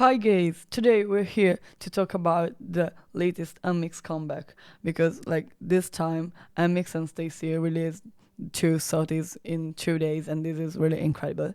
Hi guys, today we're here to talk about the latest NMIXX comeback because this time NMIXX and Stacy released two sorties in 2 days and this is really incredible.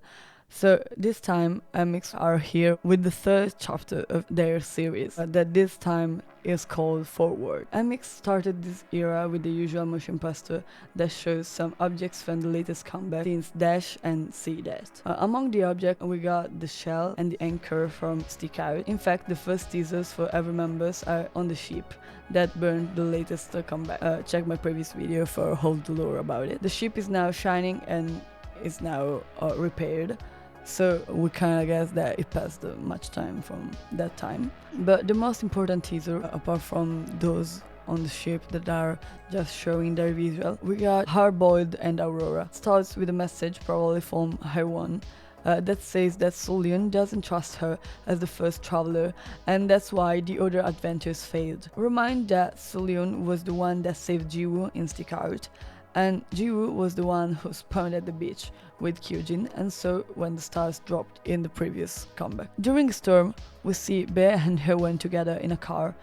So this time NMIXX are here with the third chapter of their series that this time is called Forward. NMIXX started this era with the usual motion poster that shows some objects from the latest comeback since Dash and C Dash. Among the objects we got the shell and the anchor from Stick Out. In fact, the first teasers for every members are on the ship that burned the latest comeback. Check my previous video for whole the lore about it. The ship is now shining and is now repaired. So we kind of guess that it passed much time from that time. But the most important teaser, apart from those on the ship that are just showing their visual, we got Hardboiled and Aurora. Starts with a message probably from Hye-won that says that Sulion doesn't trust her as the first traveler and that's why the other adventures failed. Remind that Sulion was the one that saved Jiwoo in Stick Out. And Jiwoo was the one who spawned at the beach with Kyujin and so when the stars dropped in the previous comeback. During a storm, we see Bae and Hye-won together in a car.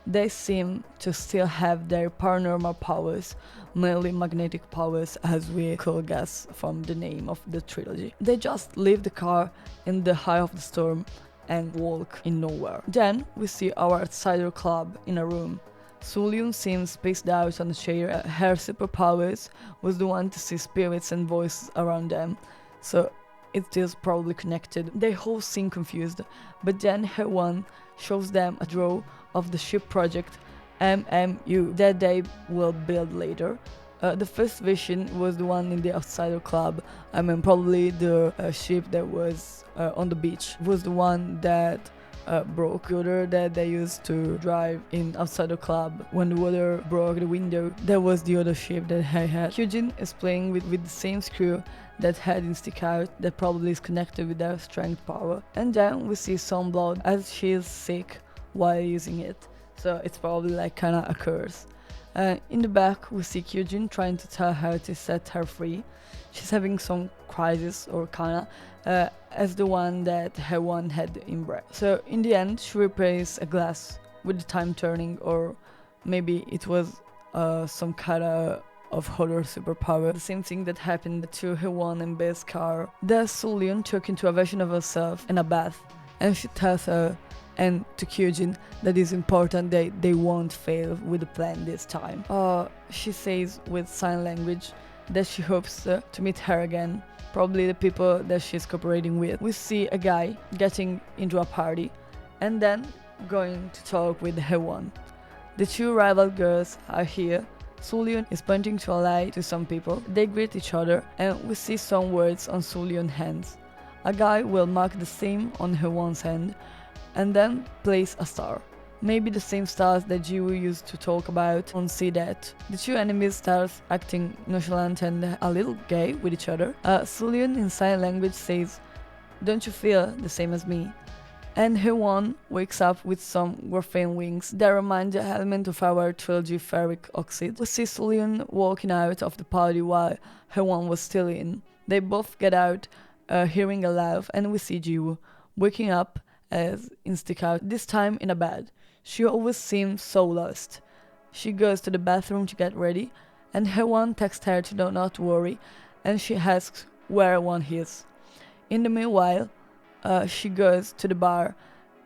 They seem to still have their paranormal powers, mainly magnetic powers as we could guess from the name of the trilogy. They just leave the car in the eye of the storm and walk in nowhere. Then we see our outsider club in a room. Sulion seems spaced out on a chair. Her superpowers was the one to see spirits and voices around them, so it is probably connected. They all seem confused, but then Hye-won shows them a draw of the ship project MMU that they will build later. The first vision was the one in the outsider club. I mean, probably the ship that was on the beach was the one that broke. The other that they used to drive in outside the club when the water broke the window, that was the other ship that I had. Kyujin is playing with the same screw that had in Stick Out that probably is connected with their strength power. And then we see some blood as she is sick while using it, so it's probably kinda a curse. In the back we see Kyujin trying to tell her to set her free. She's having some crisis or kinda as the one that Hye-won had in Breath. So in the end she repairs a glass with the time turning, or maybe it was some kind of other superpower. The same thing that happened to Hye-won and Bae's car. There's Sulion took into a version of herself in a bath and she tells her and to Kyujin that it's important that they won't fail with the plan this time. She says with sign language that she hopes to meet her again, probably the people that she's cooperating with. We see a guy getting into a party and then going to talk with Hye-won. The two rival girls are here. Sulion is pointing to a light to some people. They greet each other and we see some words on Sulion's hands. A guy will mark the same on Hye-won's hand and then place a star. Maybe the same stars that Jiwoo used to talk about on See That. The two enemies start acting nonchalant and a little gay with each other. Sulion in sign language says, "Don't you feel the same as me?" And Hye-won wakes up with some graphene wings that remind the element of our trilogy ferric oxide. We see Sulion walking out of the party while Hye-won was still in. They both get out, hearing a laugh, and we see Jiwoo waking up as in Stick Out, this time in a bed. She always seems so lost. She goes to the bathroom to get ready, and Hye-won texts her to not worry, and she asks where one is. In the meanwhile, she goes to the bar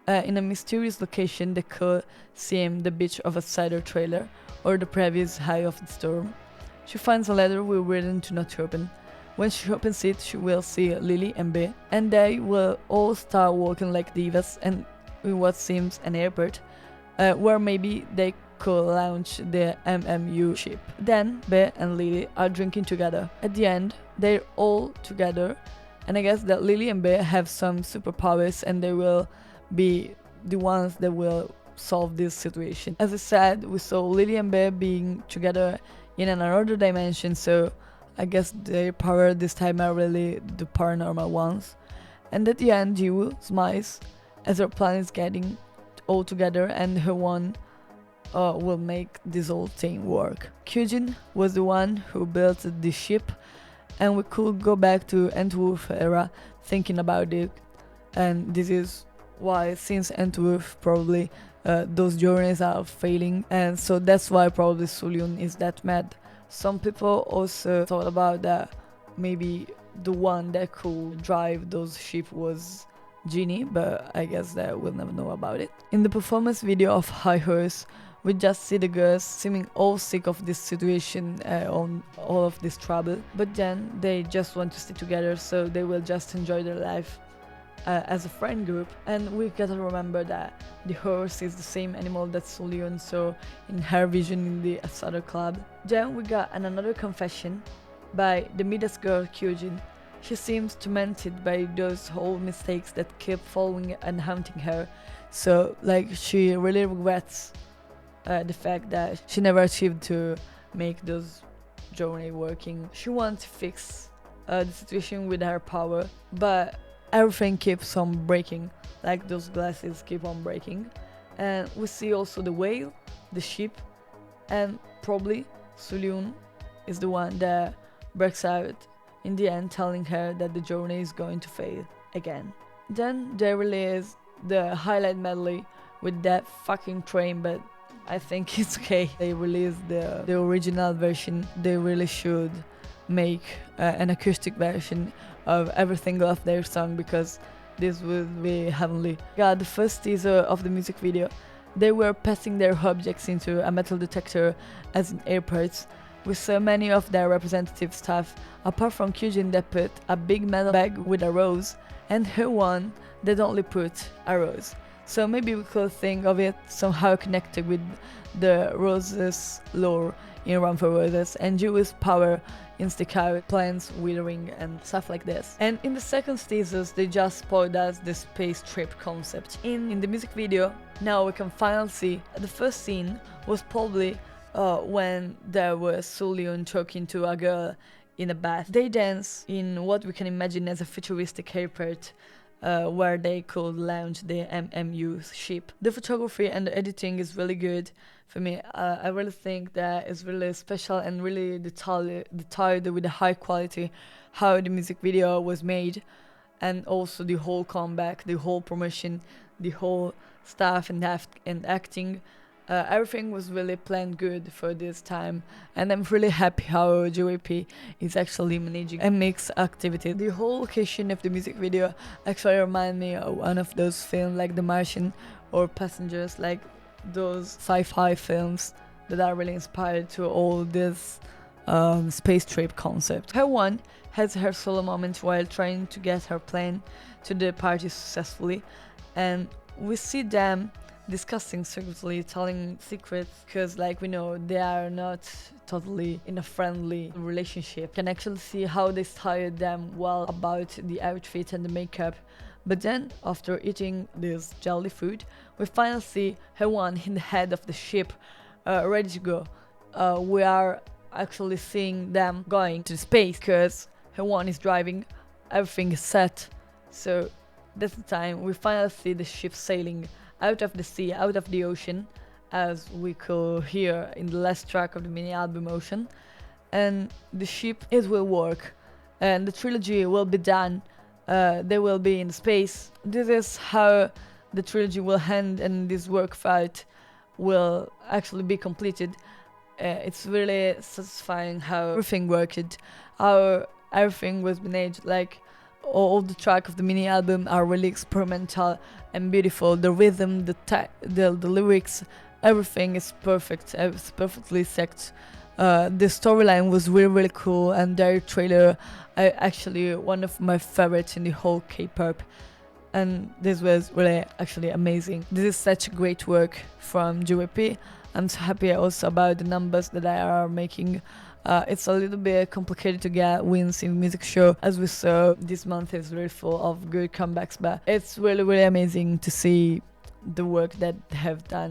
in a mysterious location that could seem the beach of a cider trailer or the previous high of the storm. She finds a letter we're written to not open. When she opens it, she will see Lily and Bae, and they will all start walking like divas and in what seems an airport, where maybe they could launch the MMU ship. Then Bae and Lily are drinking together. At the end, they're all together, and I guess that Lily and Bae have some superpowers and they will be the ones that will solve this situation. As I said, we saw Lily and Bae being together in another dimension, so I guess their power this time are really the paranormal ones. And at the end, Jiwoo smiles as her plan is getting all together and Hye-won will make this whole thing work. Kyujin was the one who built the ship and we could go back to Entwolf era thinking about it, and this is why since Antwerp probably those journeys are failing, and so that's why probably Sulyun is that mad. Some people also thought about that maybe the one that could drive those ships was Genie, but I guess that we'll never know about it. In the performance video of High Horse, we just see the girls seeming all sick of this situation, on all of this trouble, but then they just want to stay together, so they will just enjoy their life as a friend group. And we gotta remember that the horse is the same animal that Sulyun saw in her vision in the Asada club. Then we got another confession by the Midas girl Kyujin. She seems tormented by those whole mistakes that keep following and haunting her, so like she really regrets the fact that she never achieved to make those journey working. She wants to fix the situation with her power, but everything keeps on breaking, like those glasses keep on breaking. And we see also the whale, the ship, and probably Sulyun is the one that breaks out in the end, telling her that the journey is going to fail again. Then there really is the highlight medley with that fucking train, but I think it's okay. They released the original version. They really should make an acoustic version of every single of their song, because this would be heavenly. The first teaser of the music video, they were passing their objects into a metal detector as in airports. We saw many of their representative staff, apart from Kyujin that put a big metal bag with a rose, and Hwan that only put a rose. So maybe we could think of it somehow connected with the Roses lore in Run for Roses and Jewish power in Stick Out, plants withering and stuff like this. And in the second teasers, they just spoiled us the space trip concept. In the music video, now we can finally see the first scene was probably when there was Sulyun talking to a girl in a bath. They dance in what we can imagine as a futuristic airport, where they could launch the MMU ship. The photography and the editing is really good for me. I really think that it's really special and really detailed with the high quality how the music video was made, and also the whole comeback, the whole promotion, the whole stuff and acting. Everything was really planned good for this time, and I'm really happy how JYP is actually managing NMIXX activity. The whole location of the music video actually remind me of one of those films like The Martian or Passengers, like those sci-fi films that are really inspired to all this space trip concept. Hwan has her solo moment while trying to get her plane to the party successfully, and we see them discussing secretly, telling secrets, because like we know they are not totally in a friendly relationship. Can actually see how they styled them well about the outfit and the makeup. But then after eating this jelly food, we finally see Hwan in the head of the ship, ready to go. We are actually seeing them going to space because Hwan is driving, everything is set. So that's the time we finally see the ship sailing out of the sea, out of the ocean, as we could hear in the last track of the mini album Ocean. And the ship, it will work, and the trilogy will be done. They will be in space. This is how the trilogy will end, and this work fight will actually be completed. It's really satisfying how everything worked, how everything was managed. Like all the tracks of the mini album are really experimental and beautiful. The rhythm, the lyrics, everything is perfect. It's perfectly set. The storyline was really cool, and their trailer actually one of my favorites in the whole K-pop. And this was really actually amazing. This is such great work from JYP. I'm so happy also about the numbers that they are making. It's a little bit complicated to get wins in music show, as we saw this month is really full of good comebacks, but it's really amazing to see the work that they have done.